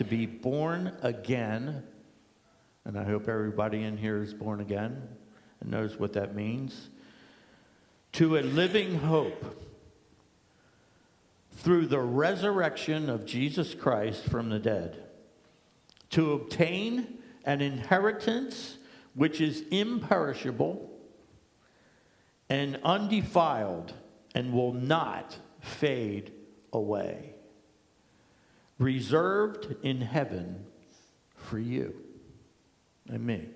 to be born again, and I hope everybody in here is born again and knows what that means, to a living hope through the resurrection of Jesus Christ from the dead, to obtain an inheritance which is imperishable and undefiled and will not fade away, reserved in heaven for you and me,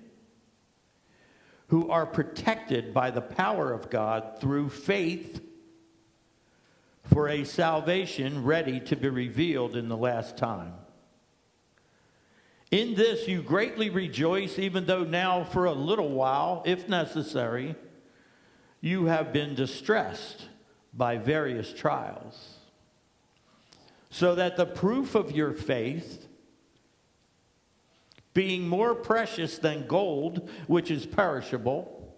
who are protected by the power of God through faith for a salvation ready to be revealed in the last time. In this you greatly rejoice, even though now for a little while, if necessary, you have been distressed by various trials, so that the proof of your faith, being more precious than gold, which is perishable,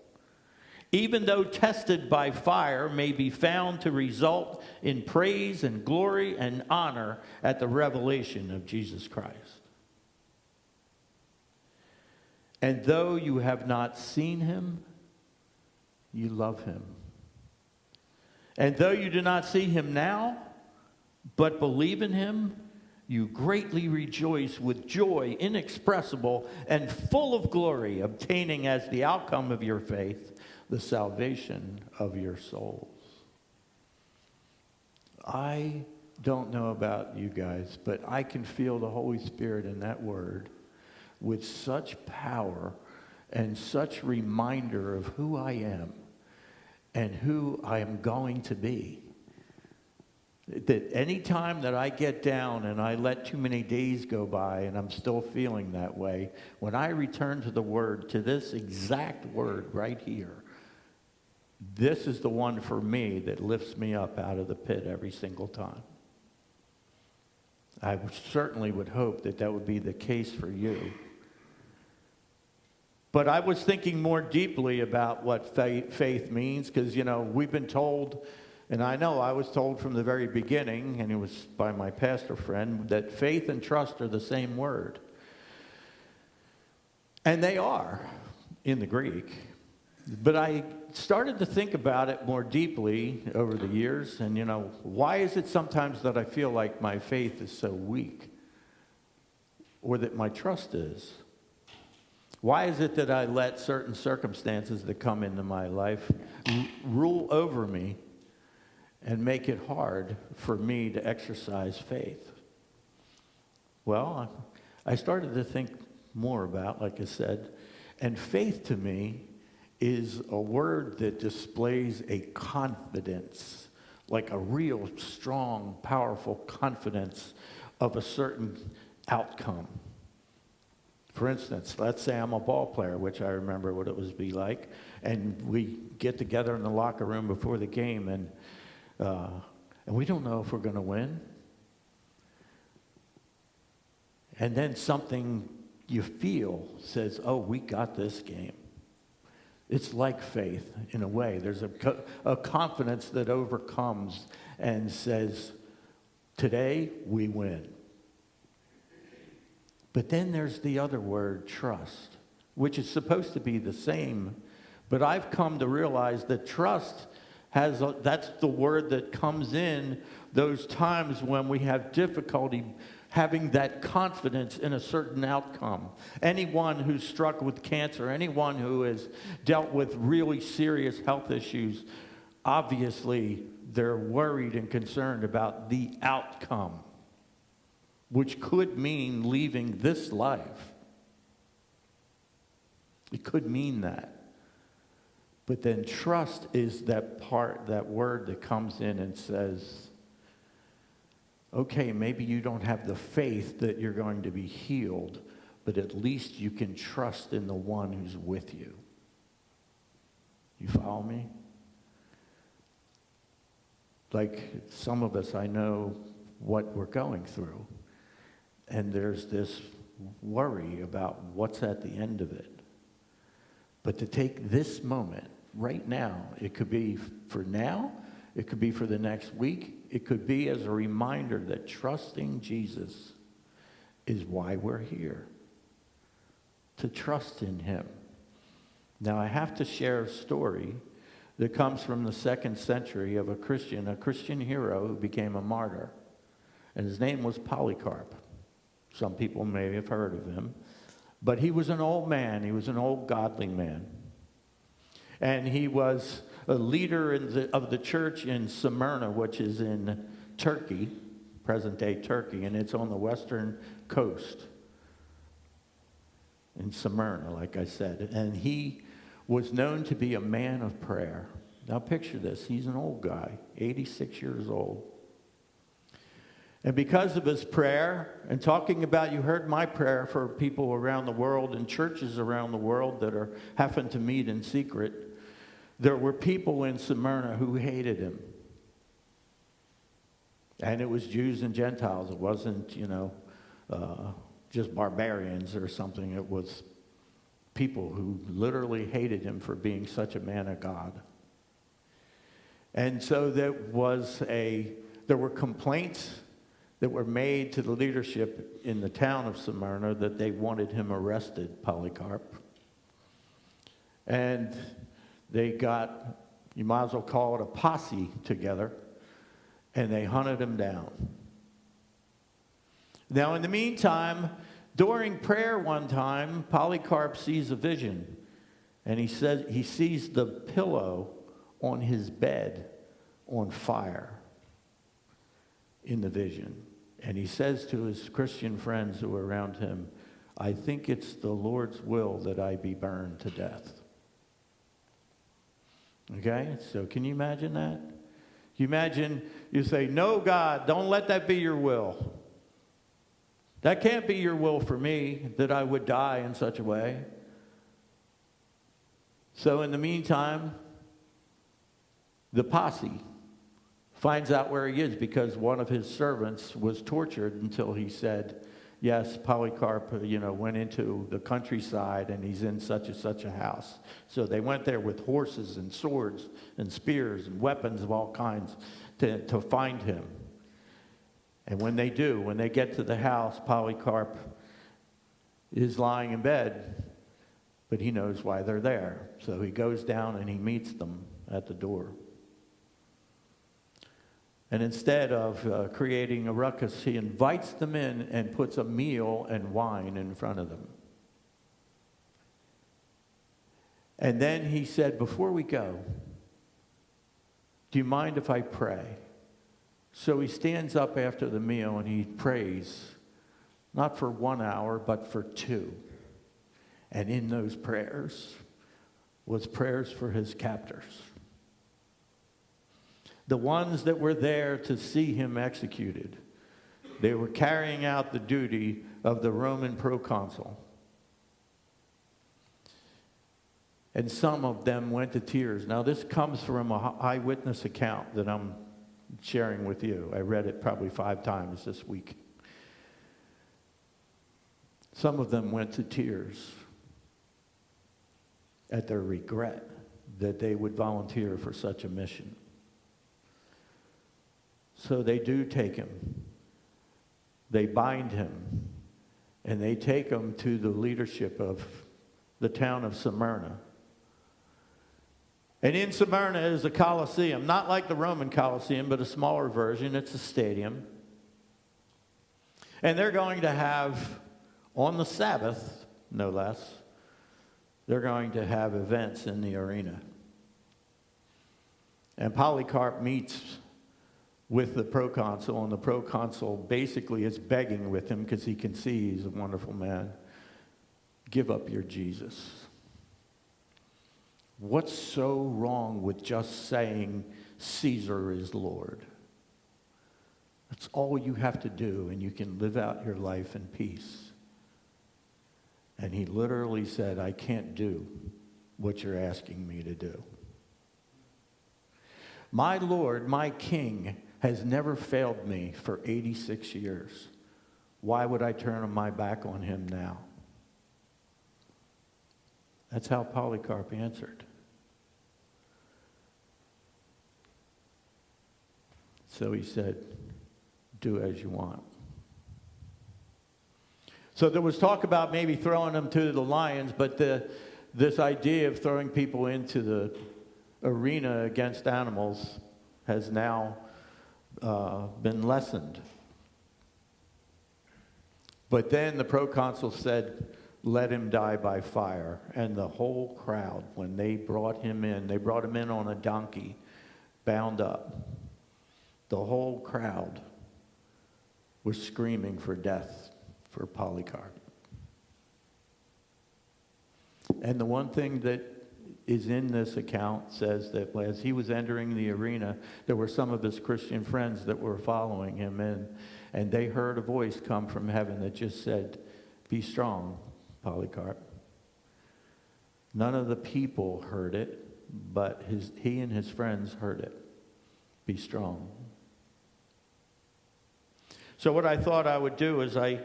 even though tested by fire, may be found to result in praise and glory and honor at the revelation of Jesus Christ. And though you have not seen him, you love him. And though you do not see him now, but believe in him, you greatly rejoice with joy inexpressible and full of glory, obtaining as the outcome of your faith the salvation of your souls. I don't know about you guys, but I can feel the Holy Spirit in that word with such power and such reminder of who I am and who I am going to be. That any time that I get down and I let too many days go by and I'm still feeling that way, when I return to the word, to this exact word right here, this is the one for me that lifts me up out of the pit every single time. I certainly would hope that that would be the case for you. But I was thinking more deeply about what faith means, because, we've been told, and I know I was told from the very beginning, and it was by my pastor friend, that faith and trust are the same word. And they are in the Greek. But I started to think about it more deeply over the years, and, why is it sometimes that I feel like my faith is so weak, or that my trust is? Why is it that I let certain circumstances that come into my life rule over me and make it hard for me to exercise faith? Well, I started to think more about, like I said, and faith to me is a word that displays a confidence, like a real strong, powerful confidence of a certain outcome. For instance, let's say I'm a ball player, which I remember what it was be like, and we get together in the locker room before the game, and we don't know if we're going to win. And then something you feel says, oh, we got this game. It's like faith in a way. There's a confidence that overcomes and says, today we win. But then there's the other word, trust, which is supposed to be the same. But I've come to realize that trust that's the word that comes in those times when we have difficulty having that confidence in a certain outcome. Anyone who's struck with cancer, anyone who has dealt with really serious health issues, obviously they're worried and concerned about the outcome, which could mean leaving this life. It could mean that. But then trust is that word that comes in and says, okay, maybe you don't have the faith that you're going to be healed, but at least you can trust in the one who's with you. You follow me? Like some of us, I know what we're going through. And there's this worry about what's at the end of it. But to take this moment, right now, it could be for now, it could be for the next week, it could be as a reminder that trusting Jesus is why we're here, to trust in him. Now, I have to share a story that comes from the 2nd century of a Christian hero who became a martyr. And his name was Polycarp. Some people may have heard of him. But he was an old man. He was an old godly man. And he was a leader of the church in Smyrna, which is in Turkey, present-day Turkey, and it's on the western coast in Smyrna, like I said. And he was known to be a man of prayer. Now picture this. He's an old guy, 86 years old. And because of his prayer, and talking about, you heard my prayer for people around the world and churches around the world that are having to meet in secret, there were people in Smyrna who hated him. And it was Jews and Gentiles. It wasn't, just barbarians or something. It was people who literally hated him for being such a man of God. And so there were complaints that were made to the leadership in the town of Smyrna that they wanted him arrested, Polycarp. And they got, you might as well call it a posse together, and they hunted him down. Now, in the meantime, during prayer one time, Polycarp sees a vision, and he says he sees the pillow on his bed on fire in the vision. And he says to his Christian friends who are around him, I think it's the Lord's will that I be burned to death. Okay? So can you imagine that? You imagine, you say, no, God, don't let that be your will. That can't be your will for me, that I would die in such a way. So in the meantime, the posse finds out where he is because one of his servants was tortured until he said, yes, Polycarp, went into the countryside and he's in such and such a house. So they went there with horses and swords and spears and weapons of all kinds to find him. And when they get to the house, Polycarp is lying in bed, but he knows why they're there. So he goes down and he meets them at the door. And instead of creating a ruckus, he invites them in and puts a meal and wine in front of them. And then he said, before we go, do you mind if I pray? So he stands up after the meal and he prays, not for 1 hour, but for 2. And in those prayers was prayers for his captors. The ones that were there to see him executed. They were carrying out the duty of the Roman proconsul. And some of them went to tears. Now, this comes from an eyewitness account that I'm sharing with you. I read it probably 5 times this week. Some of them went to tears at their regret that they would volunteer for such a mission. So they do take him. They bind him. And they take him to the leadership of the town of Smyrna. And in Smyrna is a Colosseum, not like the Roman Colosseum, but a smaller version. It's a stadium. And they're going to have, on the Sabbath, no less, they're going to have events in the arena. And Polycarp meets with the proconsul, and the proconsul basically is begging with him because he can see he's a wonderful man. Give up your Jesus. What's so wrong with just saying Caesar is Lord? That's all you have to do, and you can live out your life in peace. And he literally said, I can't do what you're asking me to do. My Lord, my King, has never failed me for 86 years. Why would I turn my back on him now? That's how Polycarp answered. So he said, do as you want. So there was talk about maybe throwing them to the lions, but this idea of throwing people into the arena against animals has now been lessened. But then the proconsul said, let him die by fire. And the whole crowd, when they brought him in on a donkey, bound up. The whole crowd was screaming for death for Polycarp. And the one thing that is in this account says that as he was entering the arena, there were some of his Christian friends that were following him in, and they heard a voice come from heaven that just said, be strong, Polycarp. None of the people heard it, but he and his friends heard it. Be strong. So what I thought I would do is I'm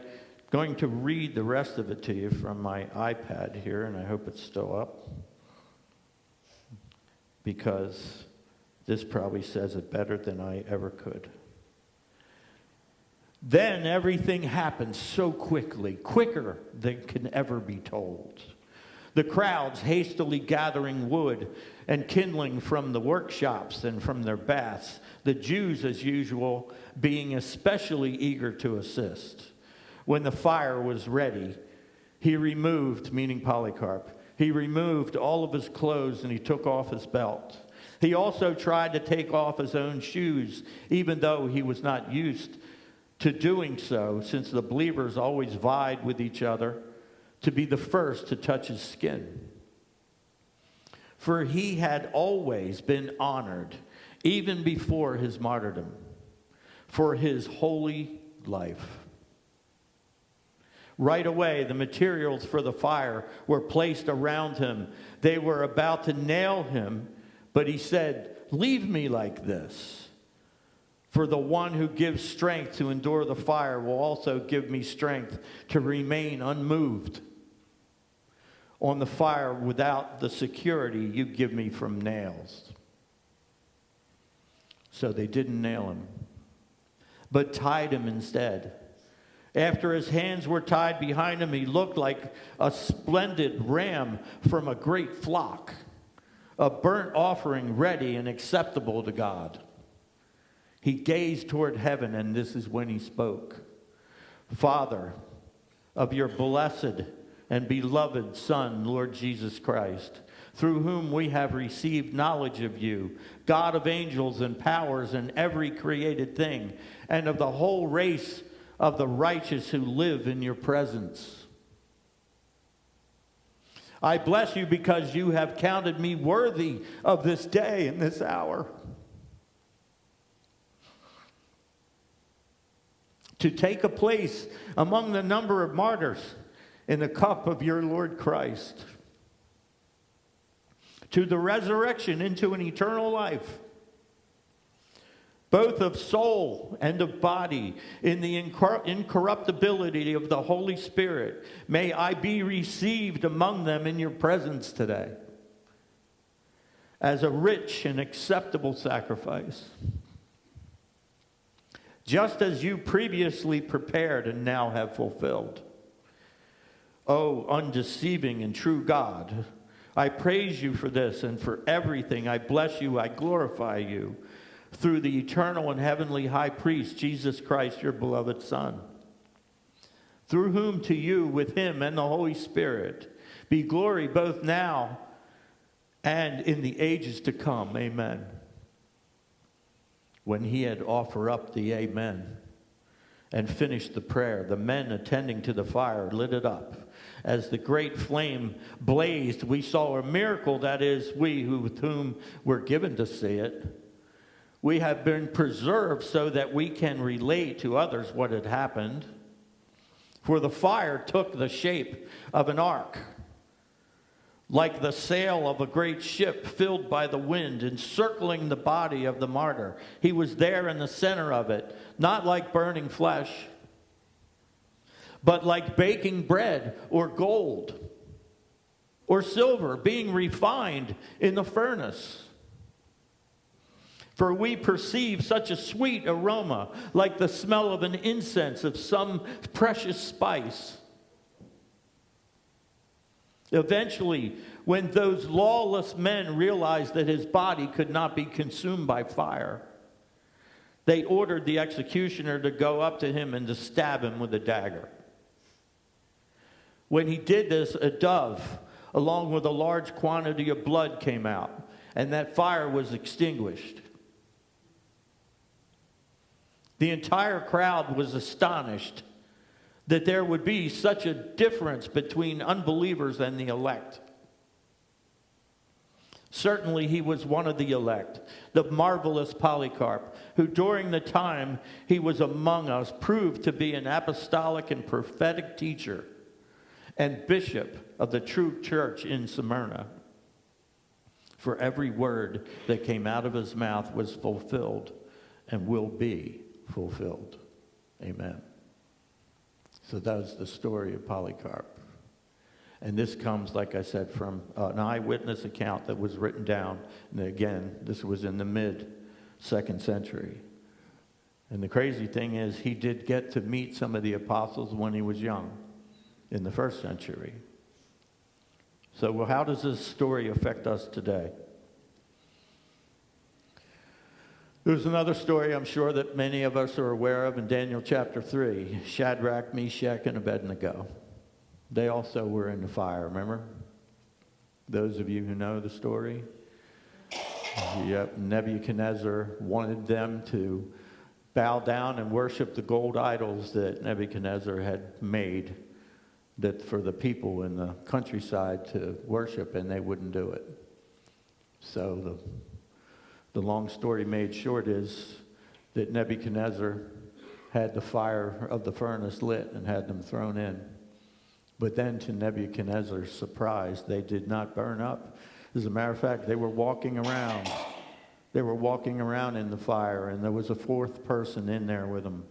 going to read the rest of it to you from my iPad here, and I hope it's still up, because this probably says it better than I ever could. Then everything happened so quickly, quicker than can ever be told. The crowds hastily gathering wood and kindling from the workshops and from their baths, the Jews, as usual, being especially eager to assist. When the fire was ready, he removed, meaning Polycarp, he removed all of his clothes and he took off his belt. He also tried to take off his own shoes, even though he was not used to doing so, since the believers always vied with each other to be the first to touch his skin. For he had always been honored, even before his martyrdom, for his holy life. Right away, the materials for the fire were placed around him. They were about to nail him, but he said, leave me like this. For the one who gives strength to endure the fire will also give me strength to remain unmoved on the fire without the security you give me from nails. So they didn't nail him, but tied him instead. After his hands were tied behind him, he looked like a splendid ram from a great flock, a burnt offering ready and acceptable to God. He gazed toward heaven, and this is when he spoke. Father, of your blessed and beloved Son, Lord Jesus Christ, through whom we have received knowledge of you, God of angels and powers and every created thing, and of the whole race of the righteous who live in your presence. I bless you because you have counted me worthy of this day and this hour, to take a place among the number of martyrs in the cup of your Lord Christ, to the resurrection into an eternal life, both of soul and of body, in the incorruptibility of the Holy Spirit. May I be received among them in your presence today as a rich and acceptable sacrifice, just as you previously prepared and now have fulfilled. O undeceiving and true God, I praise you for this and for everything. I bless you, I glorify you, through the eternal and heavenly high priest, Jesus Christ, your beloved Son, through whom to you, with him and the Holy Spirit, be glory both now and in the ages to come. Amen. When he had offered up the amen and finished the prayer, the men attending to the fire lit it up. As the great flame blazed, we saw a miracle, that is, we with whom were given to see it. We have been preserved so that we can relate to others what had happened. For the fire took the shape of an ark, like the sail of a great ship filled by the wind, encircling the body of the martyr. He was there in the center of it, not like burning flesh, but like baking bread or gold or silver being refined in the furnace. For we perceive such a sweet aroma, like the smell of an incense of some precious spice, Eventually, when those lawless men realized that his body could not be consumed by fire, they ordered the executioner to go up to him and to stab him with a dagger. When he did this, a dove, along with a large quantity of blood, came out, and that fire was extinguished. The entire crowd was astonished that there would be such a difference between unbelievers and the elect. Certainly he was one of the elect, the marvelous Polycarp, who during the time he was among us proved to be an apostolic and prophetic teacher and bishop of the true church in Smyrna. For every word that came out of his mouth was fulfilled and will be fulfilled. Amen. So that was the story of Polycarp. And this comes, like I said, from an eyewitness account that was written down. And again, this was in the mid-2nd century. And the crazy thing is, he did get to meet some of the apostles when he was young in the 1st century. So, well, how does this story affect us today? There's another story I'm sure that many of us are aware of in Daniel chapter 3. Shadrach, Meshach, and Abednego. They also were in the fire, remember? Those of you who know the story. Yep, Nebuchadnezzar wanted them to bow down and worship the gold idols that Nebuchadnezzar had made that for the people in the countryside to worship, and they wouldn't do it. So the long story made short is that Nebuchadnezzar had the fire of the furnace lit and had them thrown in. But then to Nebuchadnezzar's surprise, they did not burn up. As a matter of fact, they were walking around. They were walking around in the fire, and there was a 4th person in there with them.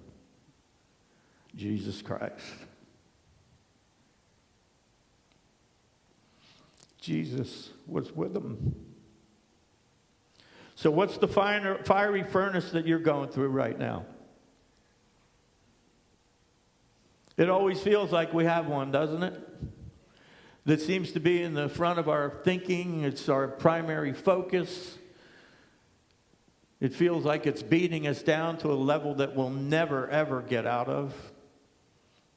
Jesus Christ. Jesus was with them. So what's the fiery furnace that you're going through right now? It always feels like we have one, doesn't it? That seems to be in the front of our thinking. It's our primary focus. It feels like it's beating us down to a level that we'll never, ever get out of.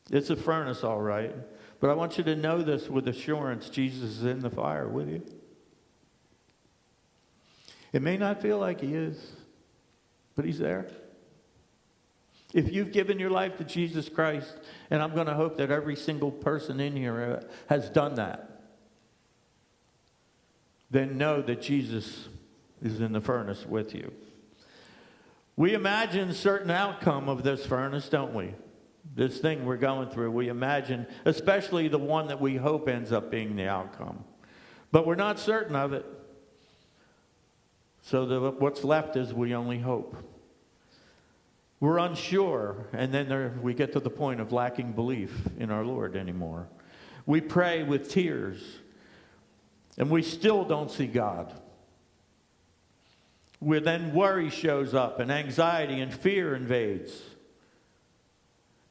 It's a furnace, all right. But I want you to know this with assurance. Jesus is in the fire with you. It may not feel like he is, but he's there. If you've given your life to Jesus Christ, and I'm going to hope that every single person in here has done that, then know that Jesus is in the furnace with you. We imagine a certain outcome of this furnace, don't we? This thing we're going through, we imagine, especially the one that we hope ends up being the outcome. But we're not certain of it. So what's left is we only hope. We're unsure, and then we get to the point of lacking belief in our Lord anymore. We pray with tears, and we still don't see God. Then worry shows up, and anxiety and fear invades.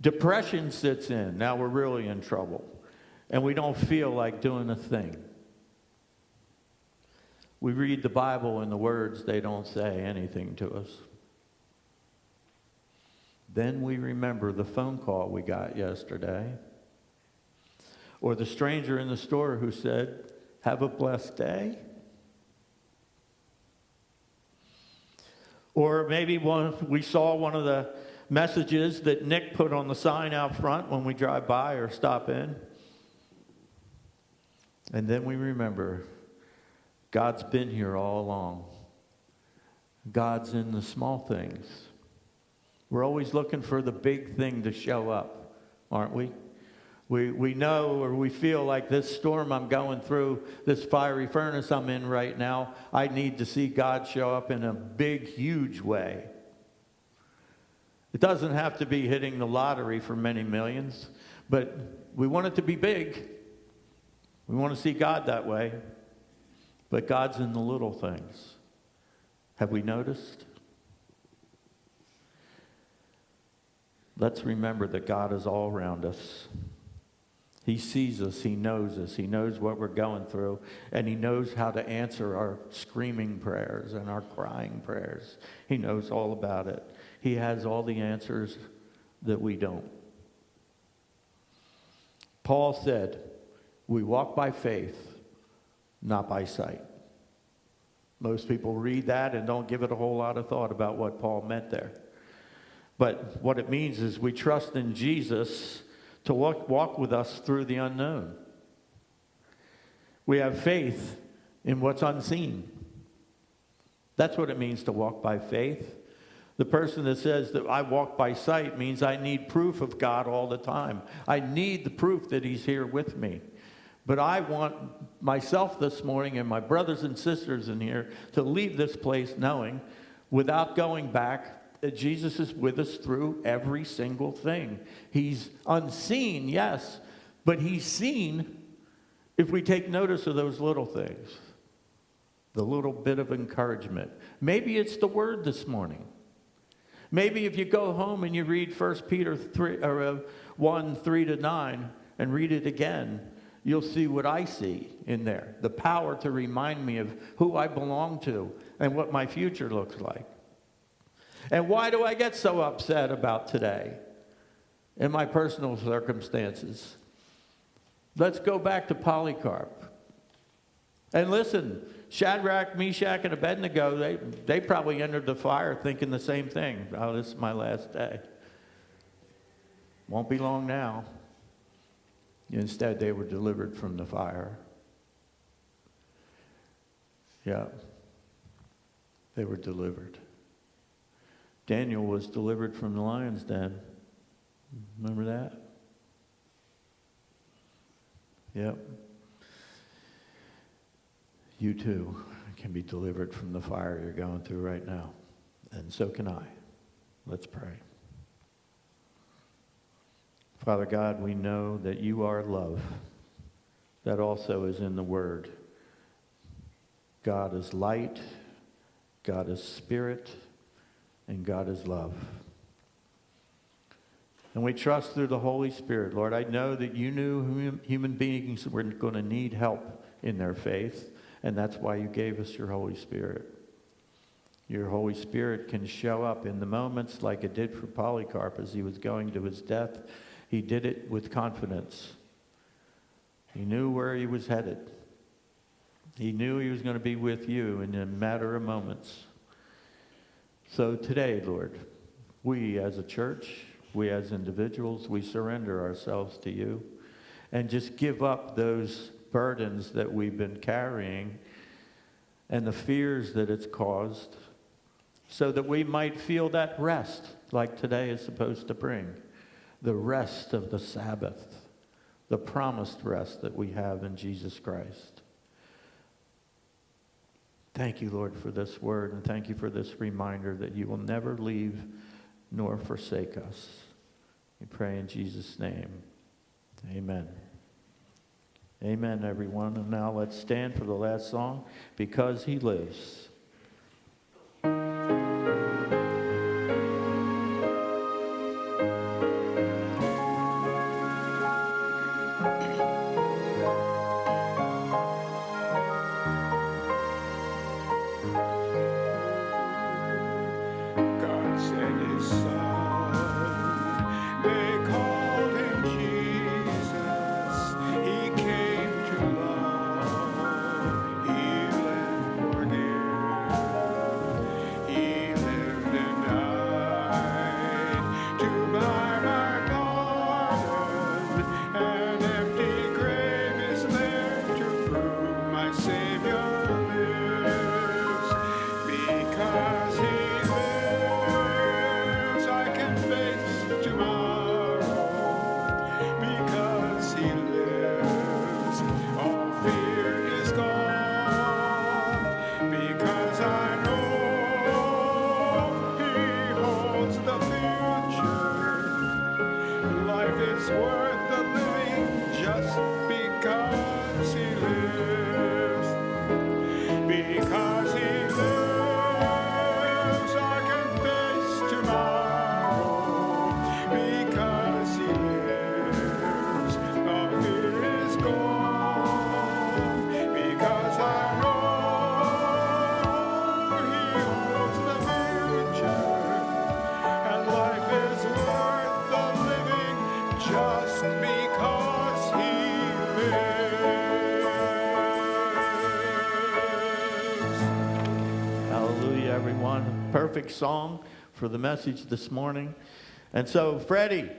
Depression sits in. Now we're really in trouble, and we don't feel like doing a thing. We read the Bible, and the words, they don't say anything to us. Then we remember the phone call we got yesterday. Or the stranger in the store who said, "Have a blessed day." Or maybe we saw one of the messages that Nick put on the sign out front when we drive by or stop in. And then we remember God's been here all along. God's in the small things. We're always looking for the big thing to show up, aren't we? We know, or we feel like this storm I'm going through, this fiery furnace I'm in right now, I need to see God show up in a big, huge way. It doesn't have to be hitting the lottery for many millions, but we want it to be big. We want to see God that way. But God's in the little things. Have we noticed? Let's remember that God is all around us. He sees us, he knows what we're going through, and he knows how to answer our screaming prayers and our crying prayers. He knows all about it. He has all the answers that we don't. Paul said, we walk by faith, not by sight. Most people read that and don't give it a whole lot of thought about what Paul meant there. But what it means is we trust in Jesus to walk with us through the unknown. We have faith in what's unseen. That's what it means to walk by faith. The person that says that I walk by sight means I need proof of God all the time. I need the proof that he's here with me. But I want myself this morning and my brothers and sisters in here to leave this place knowing, without going back, that Jesus is with us through every single thing. He's unseen, yes, but he's seen if we take notice of those little things. The little bit of encouragement. Maybe it's the word this morning. Maybe if you go home and you read 1 Peter 1, 3-9, and read it again, you'll see what I see in there. The power to remind me of who I belong to and what my future looks like. And why do I get so upset about today and my personal circumstances? Let's go back to Polycarp. And listen, Shadrach, Meshach, and Abednego, they probably entered the fire thinking the same thing. Oh, this is my last day. Won't be long now. Instead, they were delivered from the fire. Yeah, they were delivered. Daniel was delivered from the lion's den. Remember that? Yep. You too can be delivered from the fire you're going through right now. And so can I. Let's pray. Father God, we know that you are love. That also is in the Word. God is light, God is spirit, and God is love. And we trust through the Holy Spirit. Lord, I know that you knew human beings were going to need help in their faith, and that's why you gave us your Holy Spirit. Your Holy Spirit can show up in the moments like it did for Polycarp as he was going to his death. He did it with confidence. He knew where he was headed. He knew he was going to be with you in a matter of moments. So today, Lord, we as a church, we as individuals, we surrender ourselves to you and just give up those burdens that we've been carrying and the fears that it's caused so that we might feel that rest like today is supposed to bring. The rest of the Sabbath, the promised rest that we have in Jesus Christ. Thank you, Lord, for this word, and thank you for this reminder that you will never leave nor forsake us. We pray in Jesus' name. Amen. Amen, everyone. And now let's stand for the last song, Because He Lives. Empty perfect song for the message this morning. And so, Freddie,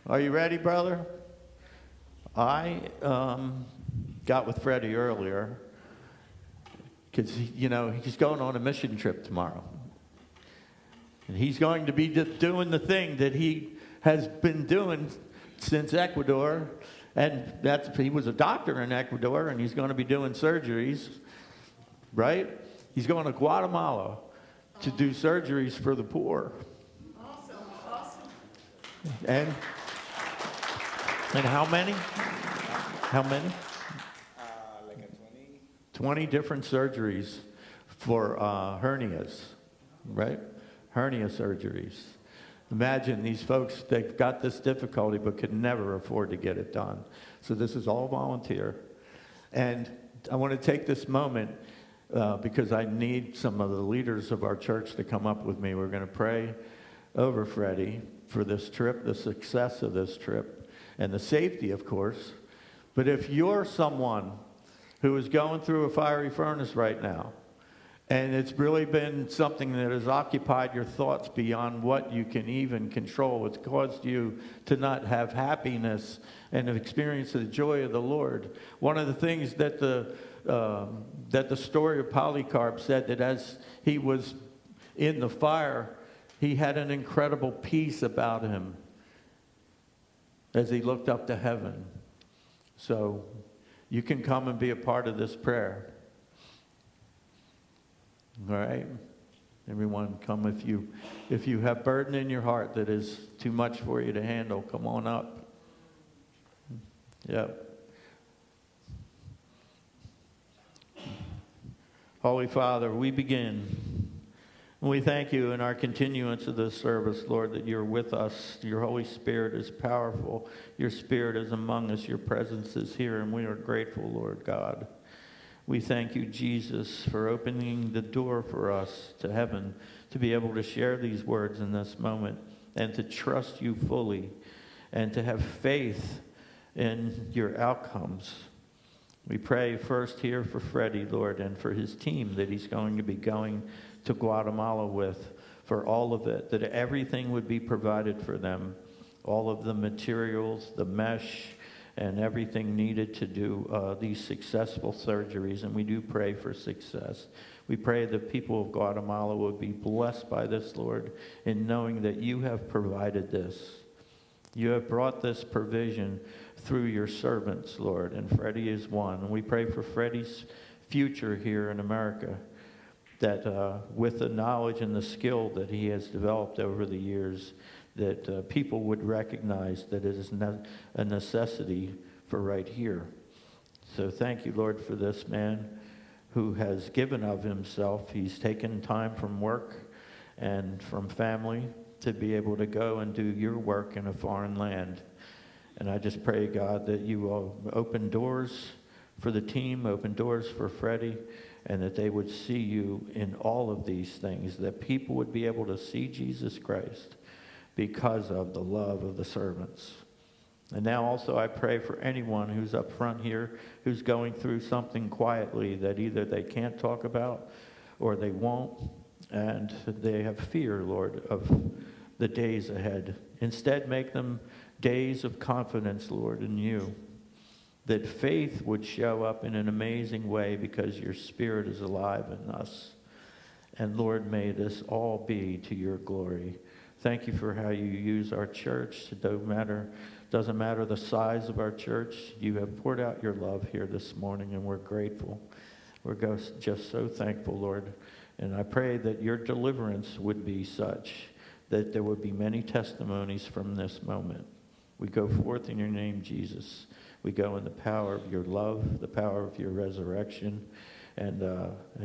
are you ready, brother? I got with Freddie earlier because, he's going on a mission trip tomorrow. And he's going to be doing the thing that he has been doing since Ecuador. And he was a doctor in Ecuador, and he's going to be doing surgeries, right? He's going to Guatemala to do surgeries for the poor. Awesome. And how many? How many? Like a 20. 20 different surgeries for hernias, right? Hernia surgeries. Imagine these folks, they've got this difficulty but could never afford to get it done. So this is all volunteer. And I want to take this moment because I need some of the leaders of our church to come up with me. We're going to pray over Freddie for this trip, the success of this trip, and the safety, of course. But if you're someone who is going through a fiery furnace right now, and it's really been something that has occupied your thoughts beyond what you can even control. It's caused you to not have happiness and experience the joy of the Lord. One of the things that the story of Polycarp said, that as he was in the fire, he had an incredible peace about him as he looked up to heaven. So you can come and be a part of this prayer. All right, everyone, come if you have burden in your heart that is too much for you to handle. Come on up. Yep. Holy Father, we begin. And we thank you in our continuance of this service, Lord, that you're with us. Your Holy Spirit is powerful. Your Spirit is among us. Your presence is here, and we are grateful, Lord God. We thank you, Jesus, for opening the door for us to heaven to be able to share these words in this moment and to trust you fully and to have faith in your outcomes. We pray first here for Freddie, Lord, and for his team that he's going to be going to Guatemala with, for all of it, that everything would be provided for them, all of the materials, the mesh, and everything needed to do these successful surgeries. And we do pray for success. We pray that people of Guatemala would be blessed by this, Lord, in knowing that you have provided this. You have brought this provision through your servants, Lord, and Freddie is one. And we pray for Freddie's future here in America, that with the knowledge and the skill that he has developed over the years, that people would recognize that it is a necessity for right here. So thank you, Lord, for this man who has given of himself. He's taken time from work and from family to be able to go and do your work in a foreign land. And I just pray, God, that you will open doors for the team, open doors for Freddie, and that they would see you in all of these things, that people would be able to see Jesus Christ because of the love of the servants. And now also I pray for anyone who's up front here who's going through something quietly that either they can't talk about or they won't, and they have fear, Lord, of the days ahead. Instead, make them days of confidence, Lord, in you, that faith would show up in an amazing way because your Spirit is alive in us. And Lord, may this all be to your glory. Thank you for how you use our church. It doesn't matter the size of our church. You have poured out your love here this morning, and we're grateful. We're just so thankful, Lord. And I pray that your deliverance would be such that there would be many testimonies from this moment. We go forth in your name, Jesus. We go in the power of your love, the power of your resurrection, and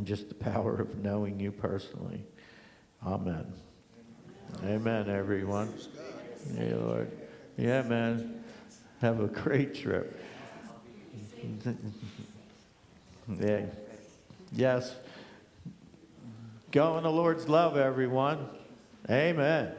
just the power of knowing you personally. Amen. Amen, everyone. Yeah, Lord. Yeah, man. Have a great trip. Yeah. Yes. Go in the Lord's love, everyone. Amen.